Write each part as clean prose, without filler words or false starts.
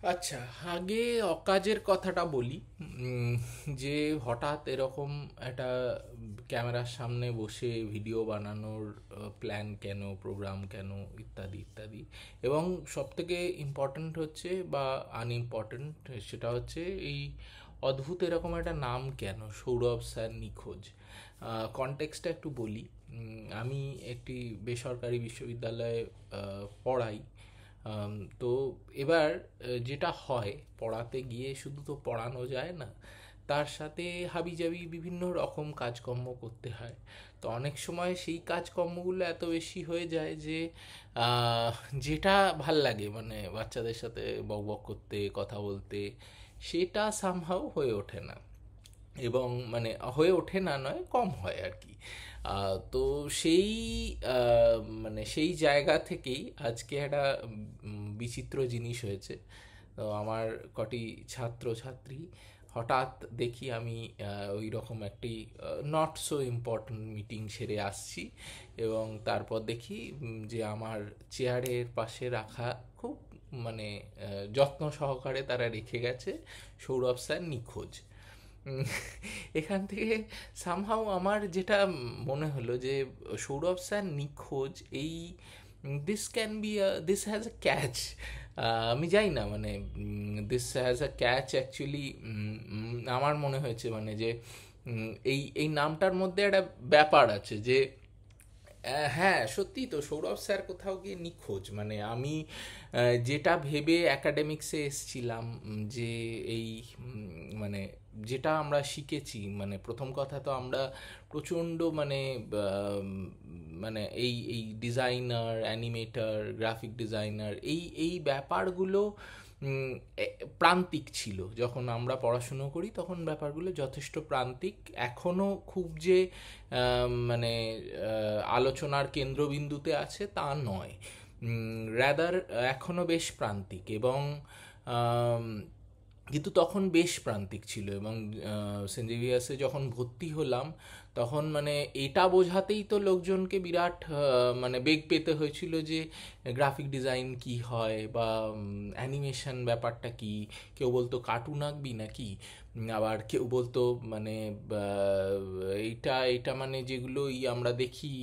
আচ্ছা, আগে অকাজের কথাটা বলি। উম, যে হঠাৎ এরকম একটা ক্যামেরার সামনে বসে ভিডিও বানানোর প্ল্যান কেন, প্রোগ্রাম কেন, ইত্যাদি ইত্যাদি। এবং সবথেকে ইম্পর্ট্যান্ট হচ্ছে বা আনইম্পর্ট্যান্ট, সেটা হচ্ছে এই অদ্ভুত এরকম একটা নাম কেন, সৌরভ স্যার নিখোঁজ। কনটেক্সটটা একটু বলি। আমি একটি বেসরকারি বিশ্ববিদ্যালয়ে পড়াই। তো এবার যেটা হয়, পড়াতে গিয়ে শুধু তো পড়ানো যায় না, তার সাথে হাবিজাবি বিভিন্ন রকম কাজকর্ম করতে হয়। তো অনেক সময় সেই কাজকর্মগুলো এত বেশি হয়ে যায় যে আহ, যেটা ভাল লাগে মানে বাচ্চাদের সাথে বকবক করতে, কথা বলতে, সেটা সামহাও হয়ে ওঠে না। এবং মানে হয়ে ওঠে না নয়, কম হয় আর কি। তো সেই মানে সেই জায়গা থেকেই আজকে একটা বিচিত্র জিনিস হয়েছে। তো আমার কটি ছাত্র ছাত্রী হঠাৎ দেখি আমি ওই রকম একটি নট সো ইম্পর্ট্যান্ট মিটিং সেরে আসছি, এবং তারপর দেখি যে আমার চেয়ারের পাশে রাখা খুব মানে যত্ন সহকারে তারা রেখে গেছে সৌরভ স্যার নিখোঁজ। উম, এখান থেকে সামহাউ আমার যেটা মনে হলো যে সৌরভ স্যার নিখোঁজ, এই this can be this has a catch. আমি জানি না মানে this has a catch actually. আমার মনে হয়েছে মানে যে এই এই নামটার মধ্যে একটা ব্যাপার আছে যে হ্যাঁ, সত্যিই তো সৌরভ স্যার কোথাও গিয়ে নিখোঁজ। মানে আমি যেটা ভেবে একাডেমিক্সে এসছিলাম, যে এই মানে যেটা আমরা শিখেছি, মানে প্রথম কথা তো আমরা প্রচণ্ড মানে মানে এই এই ডিজাইনার, অ্যানিমেটর, গ্রাফিক ডিজাইনার, এই ব্যাপারগুলো উম, প্রান্তিক ছিল। যখন আমরা পড়াশুনো করি তখন ব্যাপারগুলো যথেষ্ট প্রান্তিক। এখনও খুব যে মানে আলোচনার কেন্দ্রবিন্দুতে আছে তা নয়, র্যাদার এখনও বেশ প্রান্তিক। এবং আম, কিন্তু তখন বেশ প্রান্তিক ছিল। এবং সেন্ট জেভিয়ার্সে যখন ভর্তি হলাম, তখন মানে এটা বোঝাতেই তো লোকজনকে বিরাট মানে বেগ পেতে হয়েছিল যে গ্রাফিক ডিজাইন কি হয়, বা অ্যানিমেশন ব্যাপারটা কি। কেউ বলতো কার্টুন আঁকবি নাকি, আবার কেউ বলতো মানে এইটা এইটা মানে যেগুলো আমরা দেখি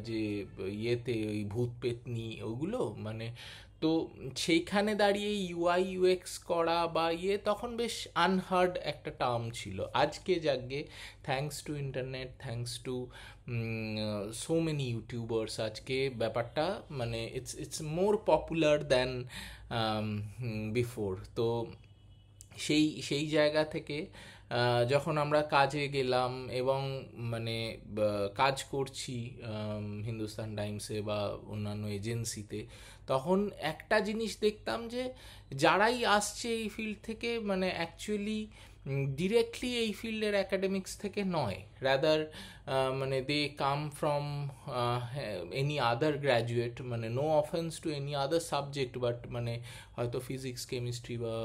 যে ইয়েতে ওই ভূত পেতনি ওগুলো মানে। তো সেইখানে দাঁড়িয়ে ইউআই ইউএক্স করা বা তখন বেশ আনহার্ড একটা টার্ম ছিল। আজকে যাকে thanks to internet, thanks to so many YouTubers, আজকে ব্যাপারটা মানে it's it's more popular than before. তো সেই সেই জায়গা থেকে যখন আমরা কাজে গেলাম এবং মানে কাজ করছি হিন্দুস্তান টাইমসে বা অন্যান্য এজেন্সিতে, তখন একটা জিনিস দেখতাম যে যারাই আসছে এই ফিল্ড থেকে মানে অ্যাকচুয়ালি ডিরেক্টলি এই ফিল্ডের অ্যাকাডেমিক্স থেকে নয়, রাদার মানে they come from any other graduate, মানে no offence to any other subject, but মানে হয়তো ফিজিক্স, কেমিস্ট্রি বা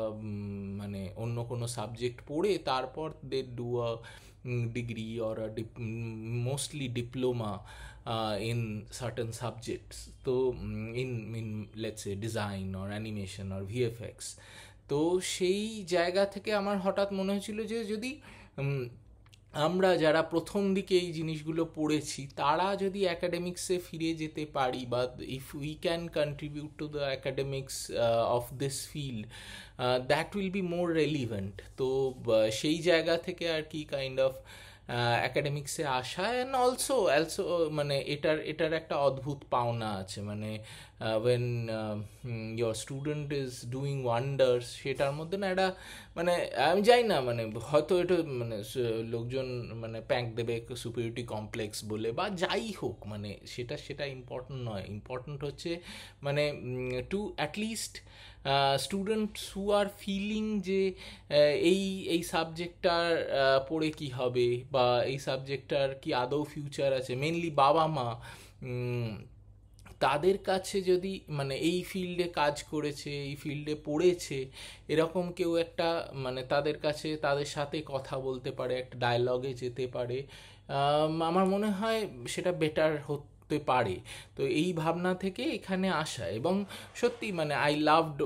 মানে অন্য কোনো সাবজেক্ট পড়ে তারপর they do a degree or mostly diploma in certain subjects. তো in let's say design or animation or VFX। তো সেই জায়গা থেকে আমার হঠাৎ মনে হয়েছিল যে যদি উম, আমরা যারা প্রথম দিকে এই জিনিসগুলো পড়েছি তারা যদি অ্যাকাডেমিক্সে ফিরে যেতে পারি, বা if we can contribute to the academics of this field, that will be more relevant. তো সেই জায়গা থেকে আর কি কাইন্ড অফ অ্যাকাডেমিক্সে আসা। অ্যান্ড অলসো অলসো মানে এটার এটার একটা অদ্ভুত পাওনা আছে, মানে when your student is doing wonders, সেটার মধ্যে না একটা মানে আমি জানি না মানে হয়তো এটা মানে লোকজন মানে প্যাঁক দেবে সুপিরিয়রিটি কমপ্লেক্স বলে বা যাই হোক, মানে সেটা সেটা ইম্পর্ট্যান্ট নয়। ইম্পর্ট্যান্ট হচ্ছে মানে to at least students who are feeling যে এই এই সাবজেক্টটার পড়ে কি হবে, বা এই সাবজেক্টটার কি আদৌ ফিউচার আছে, মেনলি বাবা মা তাদের কাছে যদি মানে এই ফিল্ডে কাজ করেছে, এই ফিল্ডে পড়েছে, এরকম কেউ একটা মানে তাদের কাছে তাদের সাথে কথা বলতে পারে, একটা ডায়লগে যেতে পারে, আমার মনে হয় সেটা বেটার করতে পারে। তো এই ভাবনা থেকে এখানে আসা, এবং সত্যি মানে আই লাভড,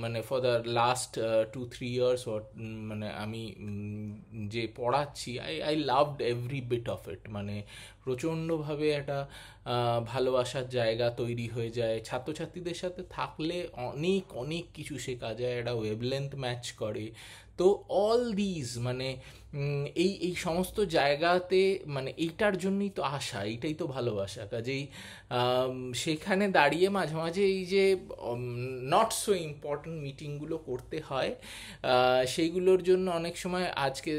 মানে ফর দ্য লাস্ট 2-3 ইয়ার্স, মানে আমি যে পড়াচ্ছি, I loved every bit of it. মানে প্রচণ্ডভাবে একটা ভালোবাসার জায়গা তৈরি হয়ে যায়। ছাত্রছাত্রীদের সাথে থাকলে অনেক অনেক কিছু শেখা যায়, একটা ওয়েভলেন্থ ম্যাচ করে। তো অল দিজ মানে এই এই সমস্ত জায়গাতে মানে এইটার জন্যই তো আশা, এইটাই তো ভালোবাসা। কাজেই সেখানে দাঁড়িয়ে মাঝে মাঝে এই যে নট সো ইম্পর্ট্যান্ট মিটিংগুলো করতে হয়, সেইগুলোর জন্য অনেক সময় আজকে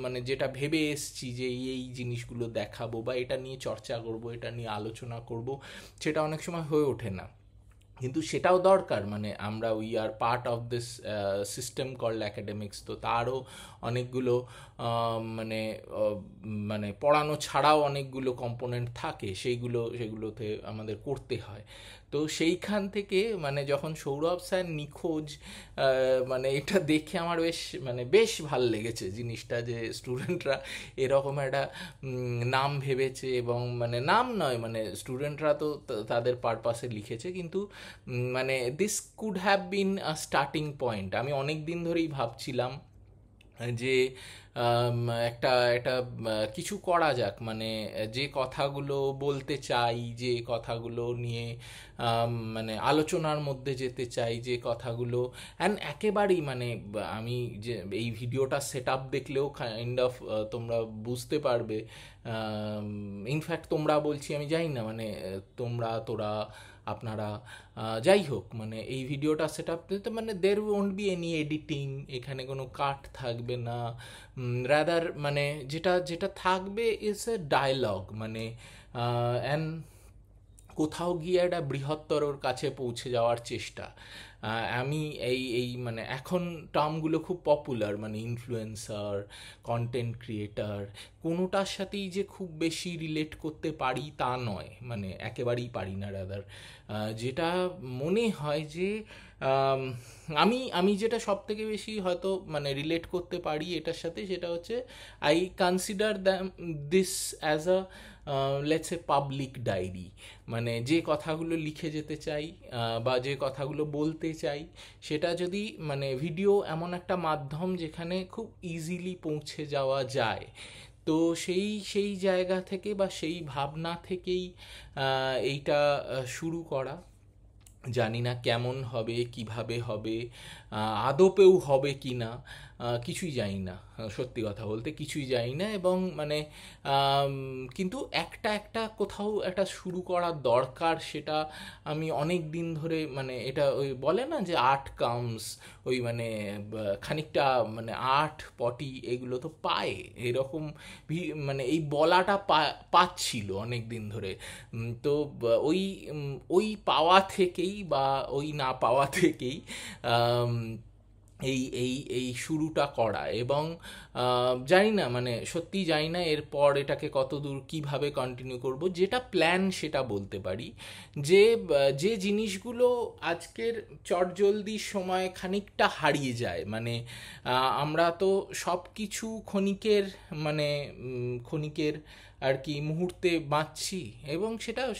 মানে যেটা ভেবে এসছি যে এই এই জিনিসগুলো দেখাবো বা এটা নিয়ে চর্চা করব, এটা নিয়ে আলোচনা করব, সেটা অনেক সময় হয়ে ওঠে না। কিন্তু সেটাও দরকার, মানে আমরা we are part of this system called academics. তো তারও অনেকগুলো মানে মানে পড়ানো ছাড়াও অনেকগুলো কম্পোনেন্ট থাকে, সেগুলোতে আমাদের করতে হয়। তো সেইখান থেকে মানে যখন সৌরভ স্যার নিখোঁজ, মানে এটা দেখে আমার বেশ ভাল লেগেছে জিনিসটা, যে স্টুডেন্টরা এরকম একটা নাম ভেবেছে, এবং মানে নাম নয়, মানে স্টুডেন্টরা তো তাদের পারপাসে লিখেছে, কিন্তু মানে this could have been a starting point. আমি অনেক দিন ধরেই ভাবছিলাম যে একটা একটা কিছু করা যাক, মানে যে কথাগুলো বলতে চাই, যে কথাগুলো নিয়ে মানে আলোচনার মধ্যে যেতে চাই, যে কথাগুলো অ্যান্ড একেবারেই মানে আমি যে এই ভিডিওটা সেট আপ দেখলেও কাইন্ড অফ তোমরা বুঝতে পারবে। ইনফ্যাক্ট তোমরা বলছি আমি জানি না, মানে তোরা আপনারা যাই হোক, মানে এই ভিডিওটা সেট আপ দিতে মানে দের ওয়ন্ট বি এনি এডিটিং, এখানে কোনো কাট থাকবে না। রাদার মানে যেটা যেটা থাকবে ইজ এ ডায়লগ, মানে অ্যান্ড কোথাও গিয়ে একটা বৃহত্তরর কাছে পৌঁছে যাওয়ার চেষ্টা। আমি এই এই মানে এখন টার্মগুলো খুব পপুলার, মানে ইনফ্লুয়েন্সার, কন্টেন্ট ক্রিয়েটার, কোনোটার সাথেই যে খুব বেশি রিলেট করতে পারি তা নয়, মানে একেবারেই পারি না। রাদার যেটা মনে হয় যে আমি আমি যেটা সব থেকে বেশি হয়তো মানে রিলেট করতে পারি এটার সাথে, সেটা হচ্ছে I consider this as a let's say public diary. মানে যে কথাগুলো লিখে যেতে চাই বা যে কথাগুলো বলতে চাই, সেটা যদি মানে ভিডিও এমন একটা মাধ্যম যেখানে খুব ইজিলি পৌঁছে যাওয়া যায়, তো সেই সেই জায়গা থেকে বা সেই ভাবনা থেকেই এইটা শুরু করা। জানি না কেমন হবে, কিভাবে হবে, আদপেও হবে কি না, কিছুই জানি না। সত্যি কথা বলতে কিছুই জানি না, এবং মানে কিন্তু একটা একটা কোথাও একটা শুরু করার দরকার, সেটা আমি অনেক দিন ধরে মানে এটা ওই বলে না যে আর্ট কামস, ওই মানে খানিকটা মানে আর্ট পটি এগুলো তো পায়, এরকম মানে এই বলাটা পাচ্ছিল অনেক দিন ধরে। তো ওই ওই পাওয়া থেকেই বা ওই না পাওয়া থেকেই এই এই এই শুরুটা করা, এবং জানি না মানে সত্যি জানি না এরপর এটাকে কত দূর কীভাবে কন্টিনিউ করব। যেটা প্ল্যান সেটা বলতে পারি, যে যে জিনিসগুলো আজকের চটজলদি সময় খানিকটা হারিয়ে যায়, মানে আমরা তো সব কিছু ক্ষণিকের মানে ক্ষণিকের আর কি মুহূর্তে বাঁচছি, এবং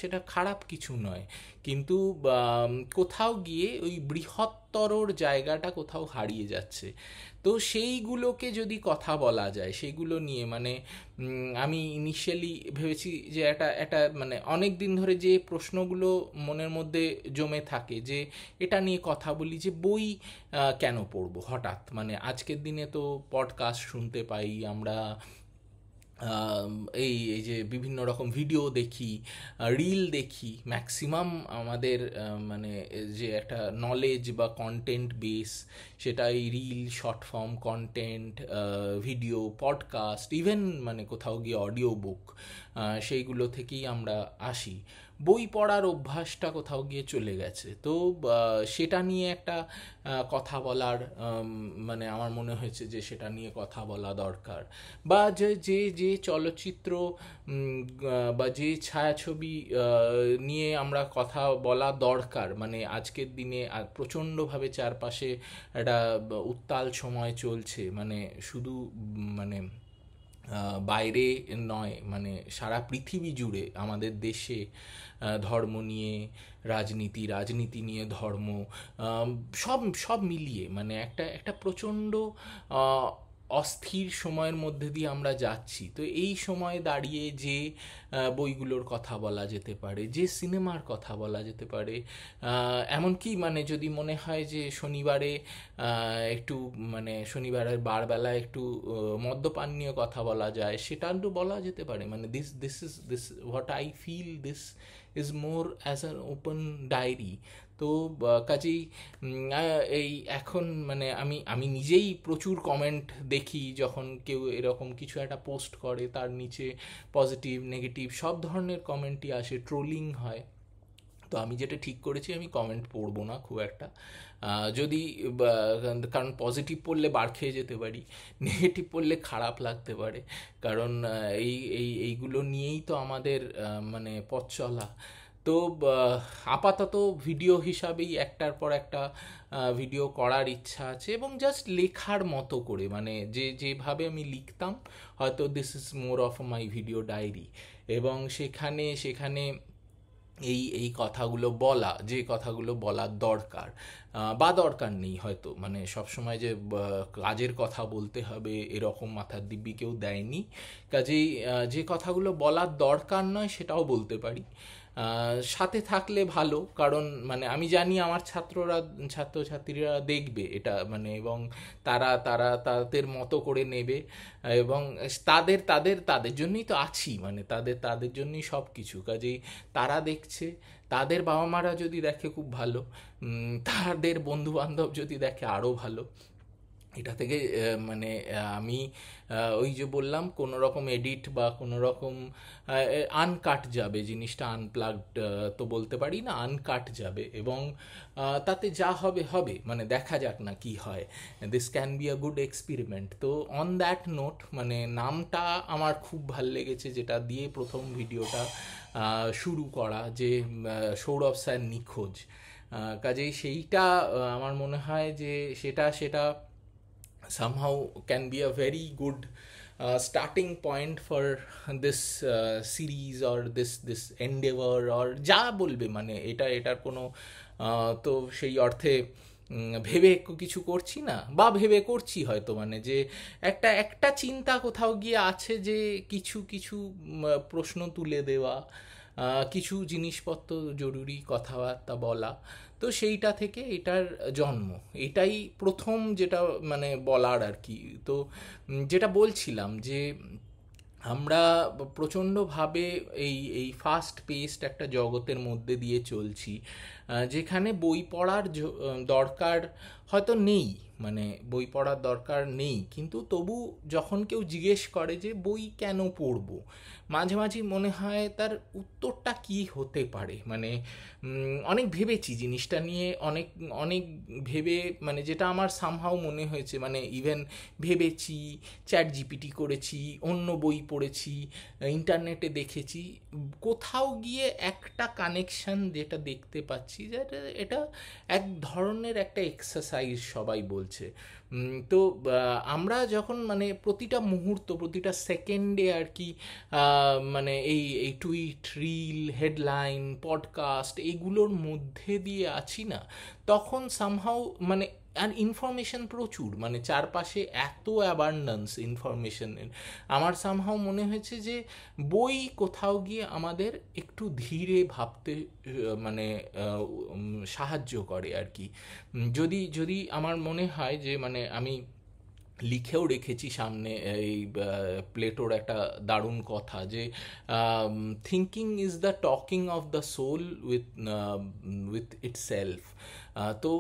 সেটা খারাপ কিছু নয়, কিন্তু কোথাও গিয়ে ওই বৃহত্তরর জায়গাটা কোথাও হারিয়ে যাচ্ছে। তো সেইগুলোকে যদি কথা বলা যায়, সেইগুলো নিয়ে মানে আমি ইনিশিয়ালি ভেবেছি যে একটা মানে অনেক দিন ধরে যে প্রশ্নগুলো মনের মধ্যে জমে থাকে, যে এটা নিয়ে কথা বলি, যে বই কেন পড়বো হঠাৎ। মানে আজকের দিনে তো পডকাস্ট শুনতে পাই আমরা, এই এই যে বিভিন্ন রকম ভিডিও দেখি, রিল দেখি, ম্যাক্সিমাম আমাদের মানে যে একটা নলেজ বা কন্টেন্ট বেস, সেটা এই reel, short form content, video, podcast, even মানে কোথাও গিয়ে অডিও বুক, সেইগুলো থেকেই আমরা আসি। বই পড়ার অভ্যাসটা কোথাও গিয়ে চলে গেছে। তো সেটা নিয়ে একটা কথা বলার মানে আমার মনে হয়েছে যে সেটা নিয়ে কথা বলা দরকার। বা যে যে যে চলচ্চিত্র বা যে ছায়াছবি নিয়ে আমরা কথা বলা দরকার, মানে আজকের দিনে প্রচণ্ডভাবে চারপাশে একটা উত্তাল সময় চলছে, মানে শুধু মানে বাইরে নয়, মানে সারা পৃথিবী জুড়ে আমাদের দেশে ধর্ম নিয়ে রাজনীতি, রাজনীতি নিয়ে ধর্ম, আম, সব সব মিলিয়ে মানে একটা একটা প্রচণ্ড আহ, অস্থির সময়ের মধ্যে দিয়ে আমরা যাচ্ছি। তো এই সময়ে দাঁড়িয়ে যে বইগুলোর কথা বলা যেতে পারে, যে সিনেমার কথা বলা যেতে পারে, এমনকি মানে যদি মনে হয় যে শনিবারে একটু মানে শনিবারের বারবেলা একটু মদ্যপান নিয়ে কথা বলা যায়, সেটা একটু বলা যেতে পারে। মানে this what I feel, this is more as an open diary. তো কাজেই এই এখন মানে আমি আমি নিজেই প্রচুর কমেন্ট দেখি যখন কেউ এরকম কিছু একটা পোস্ট করে, তার নিচে পজিটিভ নেগেটিভ সব ধরনের কমেন্টই আসে, ট্রোলিং হয়। তো আমি যেটা ঠিক করেছি, আমি কমেন্ট পড়বো না খুব একটা। যদি কারণ পজিটিভ পড়লে বার খেয়ে যেতে পারি, নেগেটিভ পড়লে খারাপ লাগতে পারে। কারণ এইগুলো নিয়েই তো আমাদের মানে পথ চলা। তো আপাতত ভিডিও হিসাবেই একটার পর একটা ভিডিও করার ইচ্ছা আছে, এবং জাস্ট লেখার মতো করে, মানে যেভাবে আমি লিখতাম, হয়তো this is more of my video diary. এবং সেখানে সেখানে এই এই কথাগুলো বলা, যে কথাগুলো বলার দরকার বা দরকার নেই হয়তো, মানে সবসময় যে কাজের কথা বলতে হবে এরকম মাথার দিব্যি কেউ দেয়নি। কাজেই যে কথাগুলো বলার দরকার নয় সেটাও বলতে পারি। সাথে থাকলে ভালো, কারণ মানে আমি জানি আমার ছাত্রছাত্রীরা দেখবে এটা, মানে এবং তারা তারা তাদের মতো করে নেবে। এবং তাদের তাদের তাদের জন্যই তো আছি, মানে তাদের তাদের জন্যই সব কিছু। কাজেই তারা দেখছে, তাদের বাবা মারা যদি দেখে খুব ভালো, তাদের বন্ধু বান্ধব যদি দেখে আরও ভালো। এটা থেকে মানে আমি ওই যে বললাম, কোনো রকম এডিট বা কোনো রকম আনকাট যাবে জিনিসটা, আনপ্লাগড তো বলতে পারি না, আনকাট যাবে। এবং তাতে যা হবে হবে, মানে দেখা যাক না কি হয়। This can be a good experiment. তো অন দ্যাট নোট, মানে নামটা আমার খুব ভাল লেগেছে, যেটা দিয়ে প্রথম ভিডিওটা শুরু করা, যে সৌরভ স্যার নিখোঁজ। কাজেই সেইটা আমার মনে হয় যে সেটা সেটা somehow can be a very good starting point for this series or this endeavor, or যা বলবে, মানে এটার কোনো তো সেই অর্থে ভেবে কিছু করছি না, বা ভেবে করছি হয়তো, মানে যে একটা একটা চিন্তা কোথাও গিয়ে আছে, যে কিছু কিছু প্রশ্ন তুলে দেওয়া, কিছু জিনিসপত্র জরুরি কথাবার্তা বলা। তো সেইটা থেকে এটার জন্ম, এটাই প্রথম যেটা মানে বলার আর কি। তো যেটা বলছিলাম যে আমরা প্রচণ্ডভাবে এই এই ফাস্ট পেস্ট একটা জগতের মধ্যে দিয়ে চলছি, যেখানে বই পড়ার দরকার হয়তো নেই, মানে বই পড়ার দরকার নেই, কিন্তু তবু যখন কেউ জিজ্ঞেস করে যে বই কেন পড়বো, মাঝে মাঝে মনে হয় তার উত্তরটা কি হতে পারে। মানে অনেক ভেবেছি জিনিসটা নিয়ে, অনেক অনেক ভেবে, মানে যেটা আমার সামহাও মনে হয়েছে, মানে ইভেন ভেবেছি, চ্যাট জিপিটি করেছি, অন্য বই পড়েছি, ইন্টারনেটে দেখেছি, কোথাও গিয়ে একটা কানেকশন যেটা দেখতে পাচ্ছি, যে এটা এক ধরনের একটা এক্সারসাইজ সবাই বলছে। তো আমরা যখন মানে প্রতিটা মুহূর্ত, প্রতিটা সেকেন্ডে আর কি, মানে এই এই টুইট, রিল, হেডলাইন, পডকাস্ট এগুলোর মধ্যে দিয়ে আছি না, তখন সামহাউ মানে, আর ইনফরমেশন প্রচুর, মানে চারপাশে এত অ্যাবান্ডেন্স ইনফরমেশনের, আমার সামহাও মনে হয়েছে যে বই কোথাও গিয়ে আমাদের একটু ধীরে ভাবতে মানে সাহায্য করে আর কি। যদি যদি আমার মনে হয় যে, মানে আমি লিখেও রেখেছি সামনে, এই প্লেটোর একটা দারুণ কথা, যে thinking is the talking of the soul with with itself. তো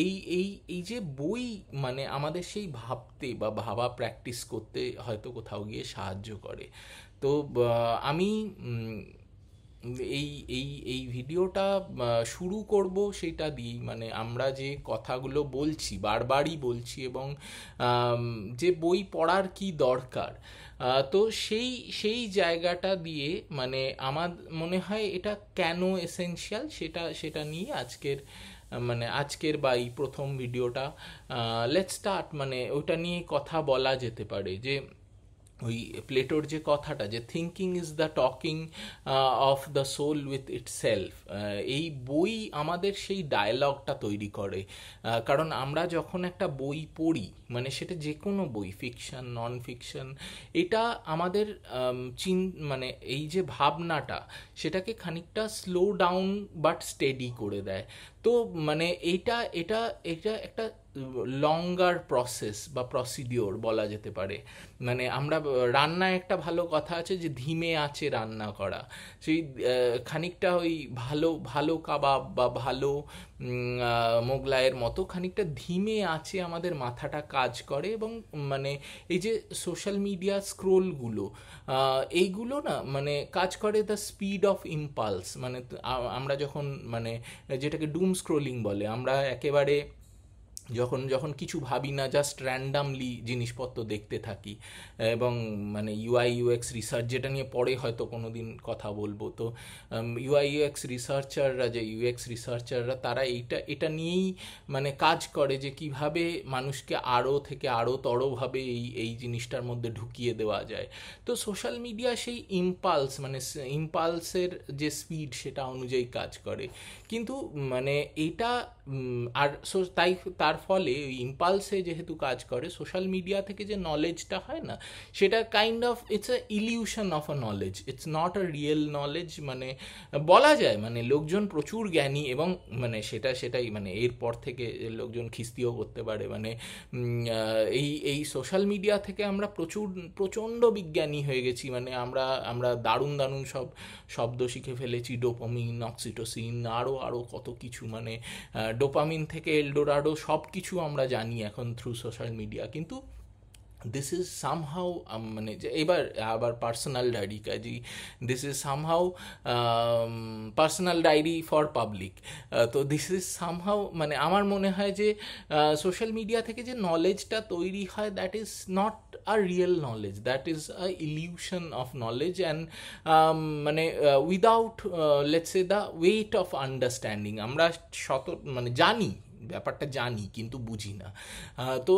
এই এই এই যে বই, মানে আমাদের সেই ভাবতে বা ভাবা প্র্যাকটিস করতে হয়তো কোথাও গিয়ে সাহায্য করে। তো আমি এই এই এই ভিডিওটা শুরু করব সেটা দিয়েই, মানে আমরা যে কথাগুলো বলছি, বারবারই বলছি, এবং যে বই পড়ার কি দরকার, তো সেই সেই জায়গাটা দিয়ে, মানে আমার মনে হয় এটা কেন এসেনশিয়াল, সেটা সেটা নিয়ে আজকের মানে আজকের বা এই প্রথম ভিডিওটা লেটস স্টার্ট, মানে ওটা নিয়ে কথা বলা যেতে পারে। যে ওই প্লেটোর যে কথাটা, যে thinking is the talking of the soul with itself, এই বই আমাদের সেই ডায়ালগটা তৈরি করে। কারণ আমরা যখন একটা বই পড়ি, মানে সেটা যে কোনো বই, ফিকশন নন ফিকশন, এটা আমাদের মানে এই যে ভাবনাটা, সেটাকে খানিকটা স্লো ডাউন বাট স্টেডি করে দেয়। তো মানে এইটা এটা এটা একটা লঙ্গার প্রসেস বা প্রসিডিওর বলা যেতে পারে। মানে আমরা রান্নায় একটা ভালো কথা আছে যে ধিমে আঁচে রান্না করা, সেই খানিকটা ওই ভালো ভালো কাবাব বা ভালো মোগলাইয়ের মতো খানিকটা ধিমে আঁচে আমাদের মাথাটা কাজ করে। এবং মানে এই যে সোশ্যাল মিডিয়া স্ক্রোলগুলো, এইগুলো না মানে কাজ করে দ্য স্পিড অফ ইম্পালস। মানে আমরা যখন মানে যেটাকে ডুম স্ক্রোলিং বলে, আমরা একেবারে যখন যখন কিছু ভাবি না, জাস্ট র্যান্ডামলি জিনিসপত্র দেখতে থাকি। এবং মানে ইউআই ইউএক্স রিসার্চ, যেটা নিয়ে পরে হয়তো কোনো দিন কথা বলবো, তো ইউআই ইউএক্স রিসার্চাররা, যে ইউএক্স রিসার্চাররা, তারা এটা নিয়েই মানে কাজ করে যে কিভাবে মানুষকে আরও থেকে আরও তরভাবে এই জিনিসটার মধ্যে ঢুকিয়ে দেওয়া যায়। তো সোশ্যাল মিডিয়া সেই ইম্পালস, মানে ইম্পালসের যে স্পিড, সেটা অনুযায়ী কাজ করে। কিন্তু মানে এটা আর তাই তার ফলে ওই ইম্পালসে যেহেতু কাজ করে, সোশ্যাল মিডিয়া থেকে যে নলেজটা হয় না, সেটা kind of it's a illusion of a knowledge, it's not a real knowledge. মানে বলা যায় মানে লোকজন প্রচুর জ্ঞানী, এবং মানে সেটাই মানে এরপর থেকে লোকজন খিস্তিও করতে পারে। মানে এই সোশ্যাল মিডিয়া থেকে আমরা প্রচণ্ড বিজ্ঞানী হয়ে গেছি। মানে আমরা দারুণ দারুণ সব শব্দ শিখে ফেলেছি, ডোপামিন, অক্সিটোসিন, আরও কত কিছু। মানে ডোপামিন থেকে এলডোরাডো, সব কিছু আমরা জানি এখন থ্রু সোশ্যাল মিডিয়া। কিন্তু দিস ইজ সামহাউ মানে যে এবার আবার পার্সোনাল ডায়েরি কাজী, this is somehow personal diary for public. তো দিস ইজ সামহাউ মানে আমার মনে হয় যে সোশ্যাল মিডিয়া থেকে যে নলেজটা তৈরি হয়, that is not a real knowledge, that is a illusion of knowledge. And মানে without let's say the weight of understanding. আমরা মানে জানি, ব্যাপারটা জানি, কিন্তু বুঝি না। তো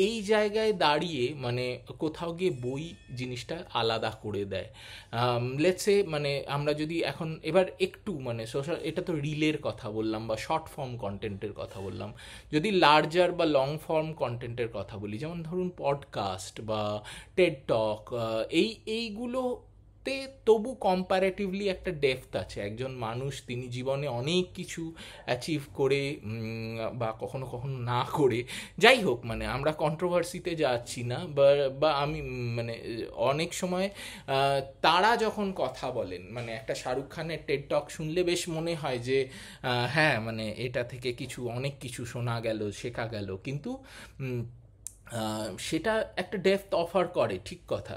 এই জায়গায় দাঁড়িয়ে মানে কোথাও গিয়ে বই জিনিসটা আলাদা করে দেয়। লেটসে মানে আমরা যদি এখন এবার একটু মানে সোশ্যাল, এটা তো রিলের কথা বললাম বা শর্ট ফর্ম কন্টেন্টের কথা বললাম, যদি লার্জার বা লং ফর্ম কন্টেন্টের কথা বলি, যেমন ধরুন পডকাস্ট বা টেড টক, এইগুলো তবু কম্পারেটিভলি একটা ডেপথ আছে। একজন মানুষ, তিনি জীবনে অনেক কিছু অ্যাচিভ করে বা কখনো কখনো না করে, যাই হোক, মানে আমরা কন্ট্রোভার্সিতে যাচ্ছি না, বা আমি মানে অনেক সময় তারা যখন কথা বলেন, মানে একটা শাহরুখ খানের টেড টক শুনলে বেশ মনে হয় যে হ্যাঁ, মানে এটা থেকে অনেক কিছু শোনা গেল, শেখা গেল। কিন্তু সেটা একটা ডেপথ অফার করে, ঠিক কথা।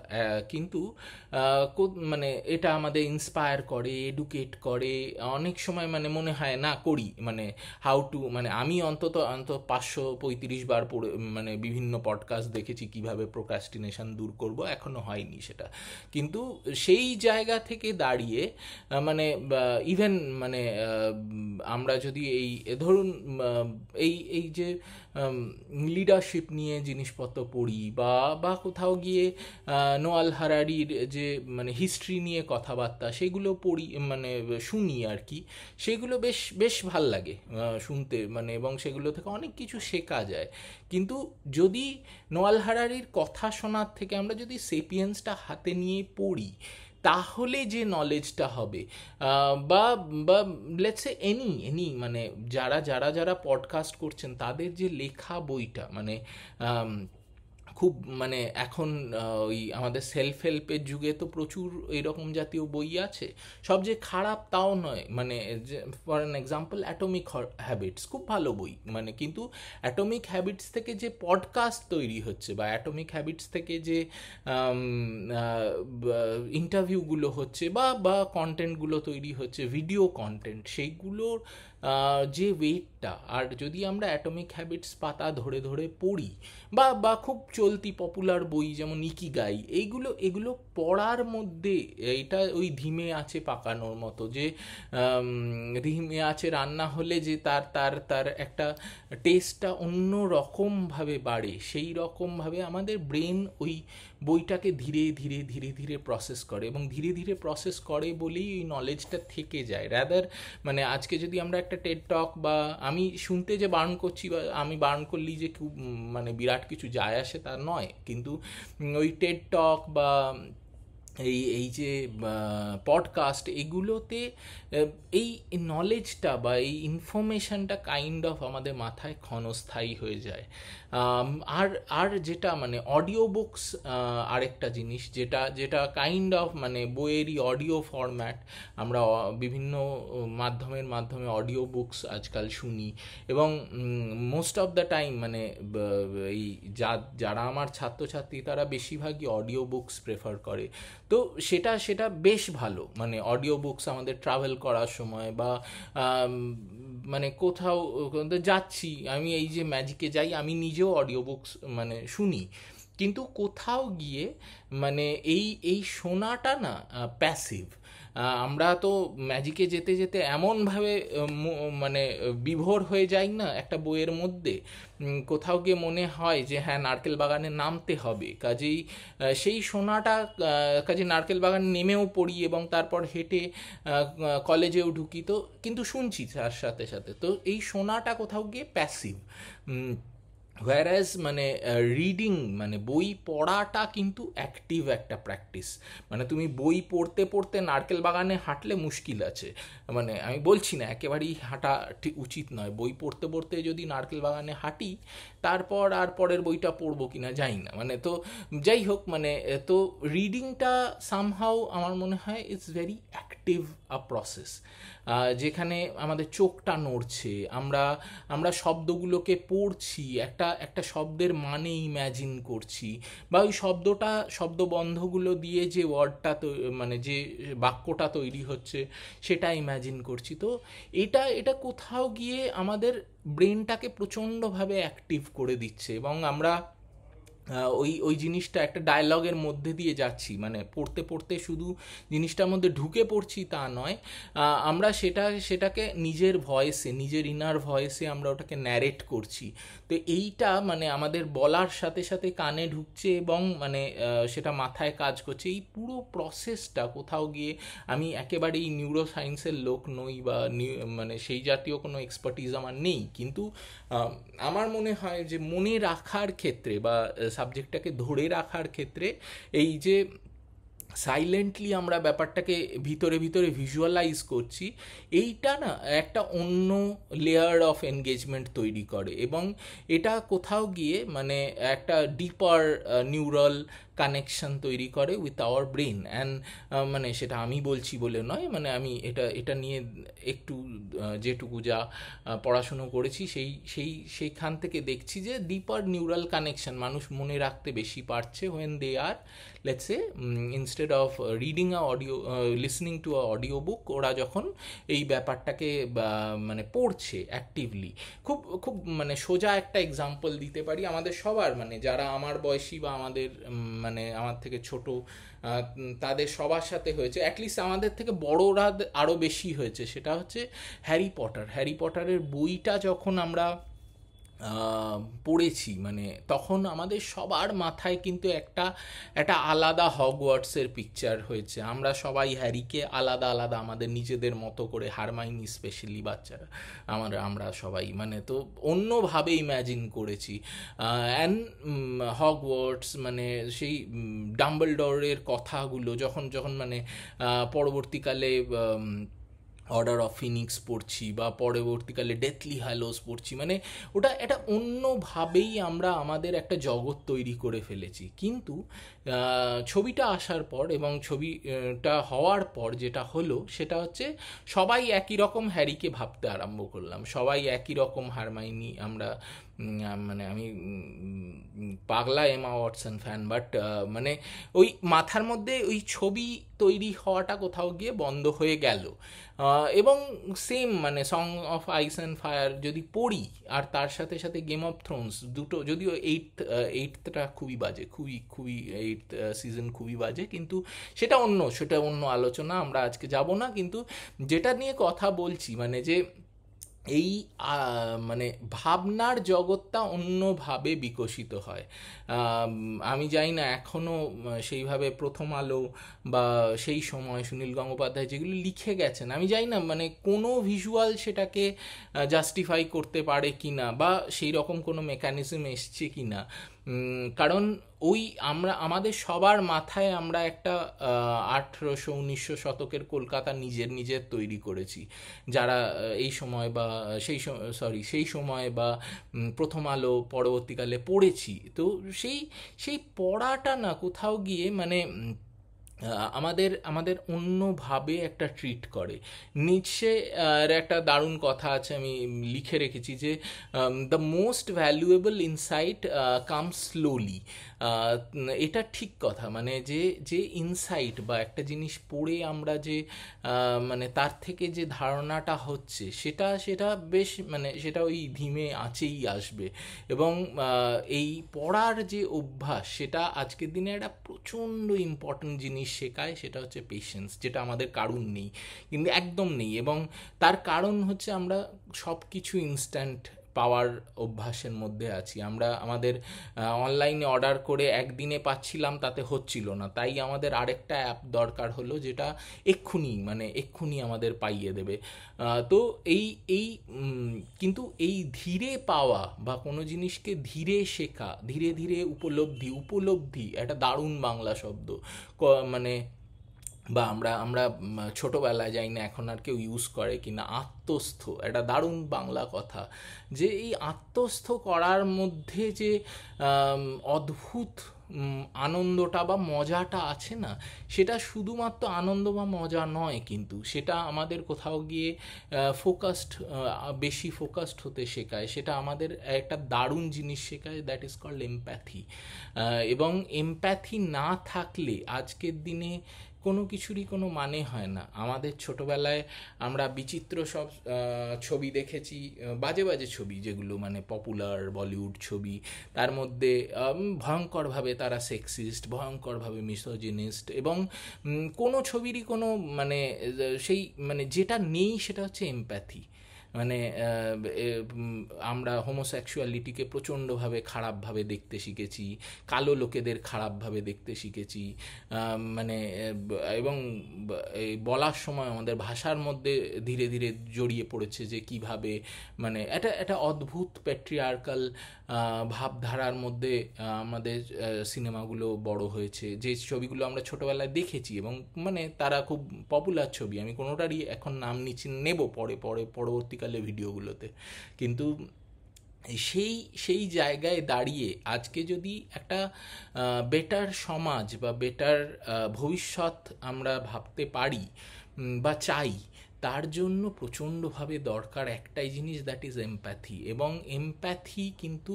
কিন্তু মানে এটা আমাদের ইন্সপায়ার করে, এডুকেট করে। অনেক সময় মানে মনে হয় না করি, মানে হাউ টু, মানে আমি অন্তত 535 বার পড়ে মানে বিভিন্ন পডকাস্ট দেখেছি কিভাবে প্রোক্রাস্টিনেশন দূর করব, এখনো হয়নি সেটা। কিন্তু সেই জায়গা থেকে দাঁড়িয়ে মানে ইভেন মানে আমরা যদি ধরুন এই যে লিডারশিপ নিয়ে জিনিসপত্র পড়ি, বা কোথাও গিয়ে নোয়াল হারারির যে মানে হিস্ট্রি নিয়ে কথাবার্তা, সেগুলো পড়ি, মানে শুনি আর কি, সেগুলো বেশ বেশ ভাল লাগে শুনতে, মানে এবং সেগুলো থেকে অনেক কিছু শেখা যায়। কিন্তু যদি নোয়াল হারারির কথা শোনার থেকে আমরা যদি সেপিয়েন্সটা হাতে নিয়ে পড়ি, তাহলে যে নলেজটা হবে, বা বা লেটস সে এনি মানে যারা যারা যারা পডকাস্ট করছেন, তাদের যে লেখা বইটা, মানে খুব মানে এখন ওই আমাদের সেলফ হেল্পের যুগে তো প্রচুর এইরকম জাতীয় বই আছে, সব যে খারাপ তাও নয়। মানে for an example, atomic habits খুব ভালো বই, মানে কিন্তু অ্যাটমিক হ্যাবিটস থেকে যে পডকাস্ট তৈরি হচ্ছে, বা অ্যাটমিক হ্যাবিটস থেকে যে ইন্টারভিউগুলো হচ্ছে, বা কন্টেন্টগুলো তৈরি হচ্ছে, ভিডিও কন্টেন্ট, সেইগুলোর যে ওয়েটটা, আর যদি আমরা অ্যাটমিক হ্যাবিটস পাতা ধরে ধরে পড়ি বা খুব চলতি পপুলার বই যেমন ইকিগাই, এগুলো পড়ার মধ্যে এটা ওই ধিমে আছে পাকানোর মতো, যে ধিমে আছে রান্না হলে যে তার তার তার একটা টেস্টটা অন্য রকমভাবে বাড়ে, সেই রকমভাবে আমাদের ব্রেন ওই বইটাকে ধীরে ধীরে ধীরে ধীরে প্রসেস করে, এবং ধীরে ধীরে প্রসেস করে বলেই ওই নলেজটা থেকে যায়। রাদার মানে আজকে যদি আমরা একটা টেড টক, বা আমি শুনতে যে বার্ন করছি বা আমি বার্ন করলি যে খুব মানে বিরাট কিছু যায় আসে তা নয়, কিন্তু ওই টেড টক বা এই এই যে পডকাস্ট, এগুলোতে এই নলেজটা বা এই ইনফরমেশনটা কাইন্ড অফ আমাদের মাথায় ক্ষণস্থায়ী হয়ে যায়। আর আর যেটা মানে অডিও বুকস আরেকটা জিনিস, যেটা যেটা কাইন্ড অফ মানে বইয়েরই অডিও ফরম্যাট। আমরা বিভিন্ন মাধ্যমে অডিও বুকস আজকাল শুনি, এবং মোস্ট অফ দ্য টাইম মানে এই যারা আমার ছাত্রছাত্রী তারা বেশিরভাগই অডিও বুকস প্রেফার করে। তো সেটা সেটা বেশ ভালো, মানে অডিও বুকস আমাদের ট্রাভেল করার সময় বা মানে কোথাও যাচ্ছি, আমি এই যে ম্যাজিকে যাই আমি নিজেও অডিও বুকস মানে শুনি, কিন্তু কোথাও গিয়ে মানে এই এই শোনাটা না প্যাসিভ। আমরা তো ম্যাজিকে যেতে যেতে এমনভাবে মানে বিভোর হয়ে যাই না একটা বইয়ের মধ্যে, কোথাও গিয়ে মনে হয় যে হ্যাঁ নারকেল বাগানে নামতে হবে, কাজেই সেই শোনাটা কাজে নারকেল বাগানে নেমেও পড়ি এবং তারপর হেঁটে কলেজেও ঢুকি, তো কিন্তু শুনছি তার সাথে সাথে, তো এই শোনাটা কোথাও গিয়ে প্যাসিভ। হোয়ারাজ মানে রিডিং মানে বই পড়াটা কিন্তু অ্যাক্টিভ একটা প্র্যাকটিস। মানে তুমি বই পড়তে পড়তে নারকেল বাগানে হাঁটলে মুশকিল আছে, মানে আমি বলছি না একেবারেই হাঁটা ঠিক উচিত নয়, বই পড়তে পড়তে যদি নারকেল বাগানে হাঁটি তারপর আর পরের বইটা পড়বো কিনা জানি না, মানে তো যাই হোক, মানে তো রিডিংটা সামহাউ আমার মনে হয় it's very active a process, যেখানে আমাদের চোখটা নড়ছে, আমরা আমরা শব্দগুলোকে পড়ছি, একটা একটা শব্দের মানে ইম্যাজিন করছি, বা ওই শব্দবন্ধগুলো দিয়ে যে ওয়ার্ডটা মানে যে বাক্যটা তৈরি হচ্ছে সেটা ইম্যাজিন করছি। তো এটা এটা কোথাও গিয়ে আমাদের ব্রেনটাকে প্রচণ্ডভাবে অ্যাক্টিভ করে দিচ্ছে, এবং আমরা ওই ওই জিনিসটা একটা ডায়লগের মধ্যে দিয়ে যাচ্ছি, মানে পড়তে পড়তে শুধু জিনিসটার মধ্যে ঢুকে পড়ছি তা নয়, আমরা সেটাকে নিজের ভয়েসে, নিজের ইনার ভয়েসে আমরা ওটাকে ন্যারেট করছি। তো এইটা মানে আমাদের বলার সাথে সাথে কানে ঢুকছে এবং মানে সেটা মাথায় কাজ করছে। এই পুরো প্রসেসটা কোথাও গিয়ে, আমি একেবারেই নিউরো সায়েন্সের লোক নই বা মানে সেই জাতীয় কোনো এক্সপার্টিজ আমার নেই, কিন্তু আমার মনে হয় যে মনে রাখার ক্ষেত্রে বা সাবজেক্টটাকে ধরে রাখার ক্ষেত্রে এই যে সাইলেন্টলি আমরা ব্যাপারটাকে ভিতরে ভিতরে ভিজুয়ালাইজ করছি, এইটা না একটা অন্য লেয়ার অফ এনগেজমেন্ট তৈরি করে, এবং এটা কোথাও গিয়ে মানে একটা ডিপার নিউরাল কানেকশন তৈরি করে উইথ আওয়ার ব্রেন। অ্যান্ড মানে সেটা আমি বলছি বলে নয়, মানে আমি এটা এটা নিয়ে একটু যেটুকু যা পড়াশুনো করেছি সেইখান থেকে দেখছি যে ডিপার নিউরাল কানেকশন মানুষ মনে রাখতে বেশি পারছে when they are let's say instead of reading a audio listening to a audio book, ওরা যখন এই ব্যাপারটাকে মানে পড়ছে অ্যাক্টিভলি। খুব খুব মানে সোজা একটা এক্সাম্পল দিতে পারি আমাদের সবার, মানে যারা আমার বয়সী বা আমাদের মানে আমার থেকে ছোট, তাদের সবার সাথে হয়েছে, অ্যাটলিস্ট আমাদের থেকে বড়রা আরও বেশি হয়েছে, সেটা হচ্ছে হ্যারি পটারের বইটা যখন আমরা পড়েছি, মানে তখন আমাদের সবার মাথায় কিন্তু একটা একটা আলাদা হগওয়ার্টসের পিকচার হয়েছে। আমরা সবাই হ্যারিকে আলাদা আলাদা আমাদের নিজেদের মতো করে, হারমাইনি স্পেশালি বাচ্চারা, আমরা সবাই মানে তো অন্যভাবে ইম্যাজিন করেছি। অ্যান্ড হগওয়ার্টস মানে সেই ডাম্বলডোরের কথাগুলো যখন যখন মানে পরবর্তীকালে অর্ডার অফ ফিনিক্স পড়ছি বা পরবর্তীকালে ডেথলি হ্যালোস পড়ছি, মানে ওটা এটা অন্যভাবেই আমরা আমাদের একটা জগৎ তৈরি করে ফেলেছি। কিন্তু ছবিটা আসার পর এবং ছবিটা হওয়ার পর যেটা হলো সেটা হচ্ছে সবাই একই রকম হ্যারিকে ভাবতে আরম্ভ করলাম, সবাই একই রকম হারমাইনি আমরা মানে আমি পাগলা এমা ওয়াটসন ফ্যান, বাট মানে ওই মাথার মধ্যে ওই ছবি তৈরি হওয়াটা কোথাও গিয়ে বন্ধ হয়ে গেল। এবং সেম মানে song of ice and fire যদি পড়ি, আর তার সাথে সাথে গেম অফ থ্রোনস, দুটো যদিও এইটটা খুবই বাজে, খুবই খুবই এইট সিজন খুবই বাজে, কিন্তু সেটা অন্য আলোচনা, আমরা আজকে যাব না। কিন্তু যেটা নিয়ে কথা বলছি মানে যে এই মানে ভাবনার জগৎটা অন্যভাবে বিকশিত হয়। আমি জানি না এখনও সেইভাবে প্রথম আলো বা সেই সময় সুনীল গঙ্গোপাধ্যায় যেগুলো লিখে গেছেন, আমি জানি না মানে কোনো ভিজুয়াল সেটাকে জাস্টিফাই করতে পারে কি না, বা সেই রকম কোনো মেকানিজম এসছে কি না। কারণ ওই আমাদের সবার মাথায় আমরা একটা 1800-1900 শতকের কলকাতা নিজের তৈরি করেছি, যারা এই সময় বা সেই সময় বা প্রথম আলো পরবর্তীকালে পড়েছি। তো সেই সেই পড়াটা না কোথাও গিয়ে মানে আমাদের আমাদের অন্যভাবে একটা ট্রিট করে। নিচে একটা দারুণ কথা আছে, আমি লিখে রেখেছি যে the most valuable insight comes slowly. এটা ঠিক কথা, মানে যে যে ইনসাইট বা একটা জিনিস পড়ে আমরা যে মানে তার থেকে যে ধারণাটা হচ্ছে সেটা সেটা বেশ মানে সেটা ওই ধীমে আছেই আসবে। এবং এই পড়ার যে অভ্যাস সেটা আজকের দিনে একটা প্রচণ্ড ইম্পর্ট্যান্ট জিনিস শেখায়, সেটা হচ্ছে পেশেন্স, যেটা আমাদের কারণ নেই, কিন্তু একদম নেই। এবং তার কারণ হচ্ছে আমরা সব কিছু ইনস্ট্যান্ট পাওয়ার অভ্যাসের মধ্যে আছি। আমরা আমাদের অনলাইনে অর্ডার করে একদিনে পাচ্ছিলাম, তাতে হচ্ছিল না, তাই আমাদের আরেকটা অ্যাপ দরকার হলো যেটা এক্ষুনি আমাদের পাইয়ে দেবে। তো এই এই কিন্তু এই ধীরে পাওয়া বা কোনো জিনিসকে ধীরে শেখা, ধীরে ধীরে উপলব্ধি একটা দারুণ বাংলা শব্দ। মানে বা আমরা আমরা ছোটোবেলায় যাই না, এখন আর কেউ ইউজ করে কিনা, আত্মস্থ, একটা দারুণ বাংলা কথা। যে এই আত্মস্থ করার মধ্যে যে অদ্ভুত আনন্দটা বা মজাটা আছে না, সেটা শুধুমাত্র আনন্দ বা মজা নয়, কিন্তু সেটা আমাদের কোথাও গিয়ে বেশি ফোকাসড হতে শেখায়। সেটা আমাদের একটা দারুণ জিনিস শেখায়, দ্যাট ইজ কল্ড এমপ্যাথি। এবং এমপ্যাথি না থাকলে আজকের দিনে কোনো কিছুরই কোনো মানে হয় না। আমাদের ছোটোবেলায় আমরা বিচিত্র সব ছবি দেখেছি, বাজে বাজে ছবি, যেগুলো মানে পপুলার বলিউড ছবি, তার মধ্যে ভয়ঙ্করভাবে তারা সেক্সিস্ট, ভয়ঙ্করভাবে মিসোজিনিস্ট, এবং কোনো ছবিরই কোনো মানে সেই মানে যেটা নেই সেটা হচ্ছে এমপ্যাথি। মানে আমরা হোমোসেক্সুয়ালিটিকে প্রচণ্ডভাবে খারাপভাবে দেখতে শিখেছি, কালো লোকেদের খারাপভাবে দেখতে শিখেছি। মানে এবং এই বলার সময় আমাদের ভাষার মধ্যে ধীরে ধীরে জড়িয়ে পড়েছে যে কিভাবে মানে এটা অদ্ভুত প্যাট্রিয়ার্কাল ভাবধারার মধ্যে আমাদের সিনেমাগুলো বড় হয়েছে, যে ছবিগুলো আমরা ছোটোবেলায় দেখেছি এবং মানে তারা খুব পপুলার ছবি। আমি কোনোটারই এখন নাম নেব পরবর্তীকালে ভিডিওগুলোতে। কিন্তু সেই সেই জায়গায় দাঁড়িয়ে আজকে যদি একটা বেটার সমাজ বা বেটার ভবিষ্যৎ আমরা ভাবতে পারি বা চাই, তার জন্য প্রচণ্ডভাবে দরকার একটাই জিনিস, দ্যাট ইজ এমপ্যাথি। এবং এমপ্যাথি কিন্তু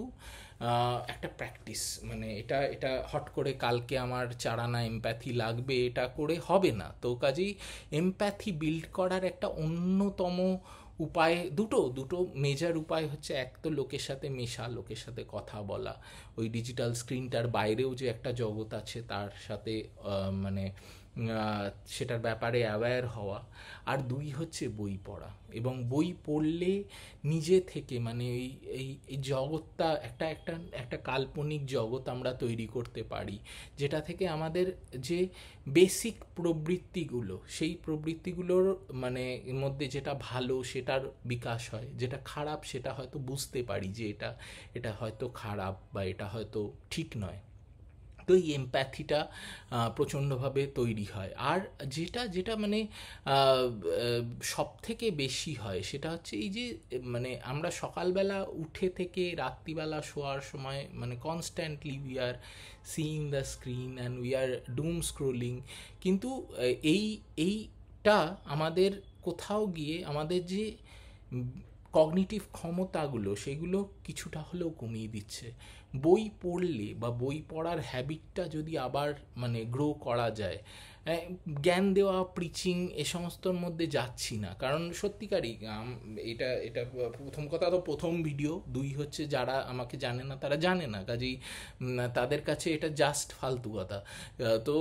একটা প্র্যাকটিস, মানে এটা এটা হট করে কালকে আমার চারানা এমপ্যাথি লাগবে এটা করে হবে না। তো কাজেই এমপ্যাথি বিল্ড করার একটা অন্যতম উপায়, দুটো দুটো মেজর উপায় হচ্ছে, এক তো লোকের সাথে মেশা, লোকের সাথে কথা বলা, ওই ডিজিটাল স্ক্রিনটার বাইরেও যে একটা জগৎ আছে তার সাথে মানে সেটার ব্যাপারে অ্যাওয়্যার হওয়া। আর দুই হচ্ছে বই পড়া, এবং বই পড়লে নিজে থেকে মানে এই জগৎটা একটা একটা একটা কাল্পনিক জগৎ আমরা তৈরি করতে পারি, যেটা থেকে আমাদের যে বেসিক প্রবৃত্তিগুলো, সেই প্রবৃত্তিগুলোর মানে এর মধ্যে যেটা ভালো সেটার বিকাশ হয়, যেটা খারাপ সেটা হয়তো বুঝতে পারি যে এটা এটা হয়তো খারাপ বা এটা হয়তো ঠিক নয়। তো এই এমপ্যাথিটা প্রচণ্ডভাবে তৈরি হয়। আর যেটা যেটা মানে সব থেকে বেশি হয় সেটা হচ্ছে এই যে মানে আমরা সকালবেলা উঠে থেকে রাত্রিবেলা শোয়ার সময় মানে constantly we are seeing the screen and we are doom scrolling. কিন্তু এই এইটা আমাদের কোথাও গিয়ে আমাদের যে কগনিটিভ ক্ষমতাগুলো সেগুলো কিছুটা হলেও কমিয়ে দিচ্ছে। বই পড়লে বা বই পড়ার হ্যাবিটটা যদি আবার মানে গ্রো করা যায়, জ্ঞান দেওয়া, প্রিচিং এ সমস্তর মধ্যে যাচ্ছি না, কারণ সত্যিকারই এটা এটা প্রথম কথা তো প্রথম ভিডিও, দুই হচ্ছে যারা আমাকে জানে না তারা জানে না, কাজেই তাদের কাছে এটা জাস্ট ফালতু কথা। তো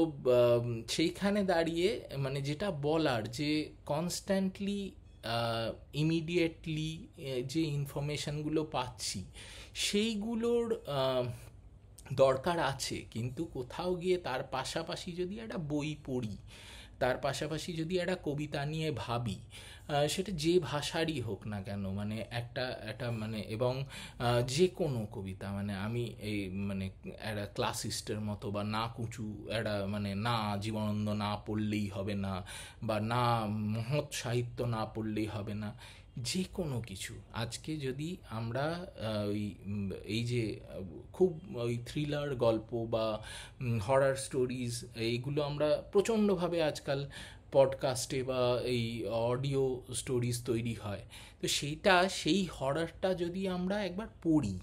সেইখানে দাঁড়িয়ে মানে যেটা বলার যে কনস্ট্যান্টলি ইমিডিয়েটলি যে ইনফরমেশানগুলো পাচ্ছি সেইগুলোর দরকার আছে, কিন্তু কোথাও গিয়ে তার পাশাপাশি যদি একটা বই পড়ি, তার পাশাপাশি যদি একটা কবিতা নিয়ে ভাবি, সেটা যে ভাষারই হোক না কেন, মানে একটা একটা মানে, এবং যে কোনো কবিতা, মানে আমি এই মানে একটা ক্লাসিস্টের মতো বা না কুঁচু একটা মানে না জীবনানন্দ না পড়লেই হবে না, বা না মহৎ সাহিত্য না পড়লেই হবে না, যে কোনো কিছু। আজকে যদি আমরা ওই এই যে খুব ওই থ্রিলার গল্প বা হরার স্টোরিজ এইগুলো আমরা প্রচণ্ডভাবে আজকাল পডকাস্টে বা এই অডিও স্টোরিজ তৈরি হয়, তো সেইটা সেই হরারটা যদি আমরা একবার পড়ি,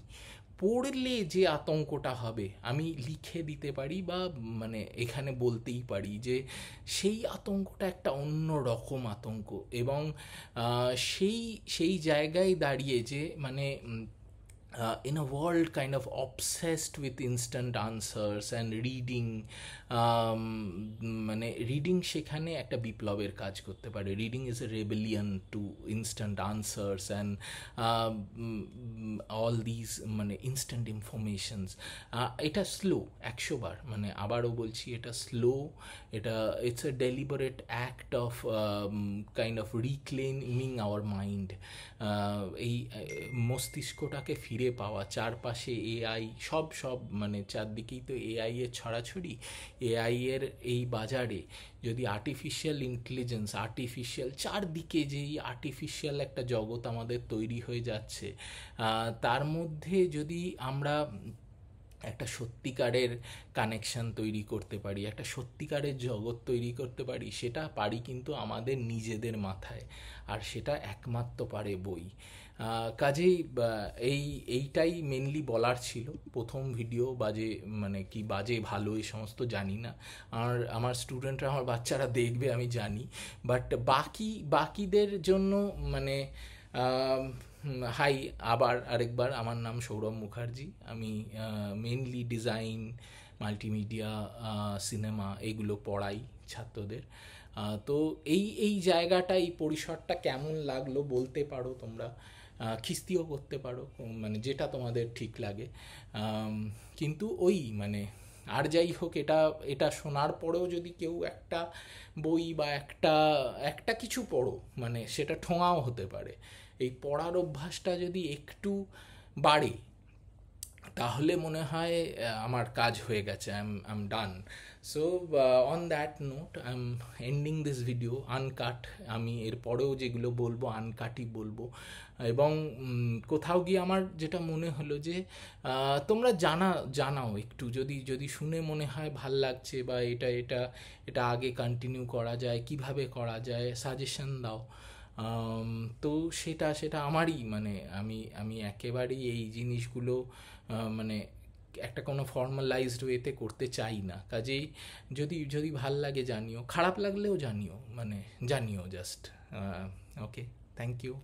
পড়লে যে আতঙ্কটা হবে আমি লিখে দিতে পারি বা মানে এখানে বলতেই পারি যে সেই আতঙ্কটা একটা অন্য রকম আতঙ্ক। এবং সেই সেই জায়গায় দাঁড়িয়ে যে মানে in a world kind of obsessed with instant answers and reading, মানে রিডিং সেখানে একটা বিপ্লবের কাজ করতে পারে। Reading is a rebellion to instant answers and all this মানে ইনস্ট্যান্ট ইনফরমেশনস। এটা স্লো, 100 বার মানে আবারও বলছি, এটা স্লো, এটা it's a deliberate act of kind of reclaiming our mind. এই মস্তিষ্কটাকে ফিরে পাওয়া, চারপাশে এআই সব সব মানে চারদিকেই তো এআই এর ছড়াছড়ি। এআই এর এই বাজারে যদি আর্টিফিশিয়াল ইন্টেলিজেন্স, আর্টিফিশিয়াল চারদিকে যেই আর্টিফিশিয়াল একটা জগৎ আমাদের তৈরি হয়ে যাচ্ছে, তার মধ্যে যদি আমরা একটা সত্যিকারের কানেকশান তৈরি করতে পারি, একটা সত্যিকারের জগৎ তৈরি করতে পারি, সেটা পারি কিন্তু আমাদের নিজেদের মাথায়, আর সেটা একমাত্র পারে বই। কাজেই এইটাই মেনলি বলার ছিল। প্রথম ভিডিও বাজে মানে কি বাজে ভালো এই সমস্ত জানি না, আমার স্টুডেন্টরা, আমার বাচ্চারা দেখবে আমি জানি, বাট বাকিদের জন্য মানে হাই, আবার আরেকবার, আমার নাম সৌরভ মুখার্জি। আমি মেনলি ডিজাইন, মাল্টিমিডিয়া, সিনেমা এগুলো পড়াই ছাত্রদের। তো এই এই জায়গাটা, এই পরিসরটা কেমন লাগলো বলতে পারো তোমরা, খিস্তিও করতে পারো, মানে যেটা তোমাদের ঠিক লাগে। কিন্তু ওই মানে আর যাই হোক, এটা এটা শোনার পরেও যদি কেউ একটা বই বা একটা একটা কিছু পড়ো, মানে সেটা ঠোঙাও হতে পারে, এই পড়ার অভ্যাসটা যদি একটু বাড়ে, তাহলে মনে হয় আমার কাজ হয়ে গেছে, I am done. So on that note I am ending this video uncut. আমি এরপরেও যেগুলো বলবো আনকাটই বলবো। এবং কোথাও গিয়ে আমার যেটা মনে হলো যে তোমরা জানাও একটু, যদি যদি শুনে মনে হয় ভাল লাগছে বা এটা এটা এটা আগে কন্টিনিউ করা যায়, কিভাবে করা যায়, সাজেশন দাও। তো সেটা সেটা আমারই মানে আমি আমি একেবারেই এই জিনিসগুলো মানে একটা কোনো ফর্মালাইজড ওয়েতে করতে চাই না। কাজেই যদি যদি ভাল লাগে জানিও, খারাপ লাগলেও জানিও, মানে জানিও জাস্ট। Okay, thank you.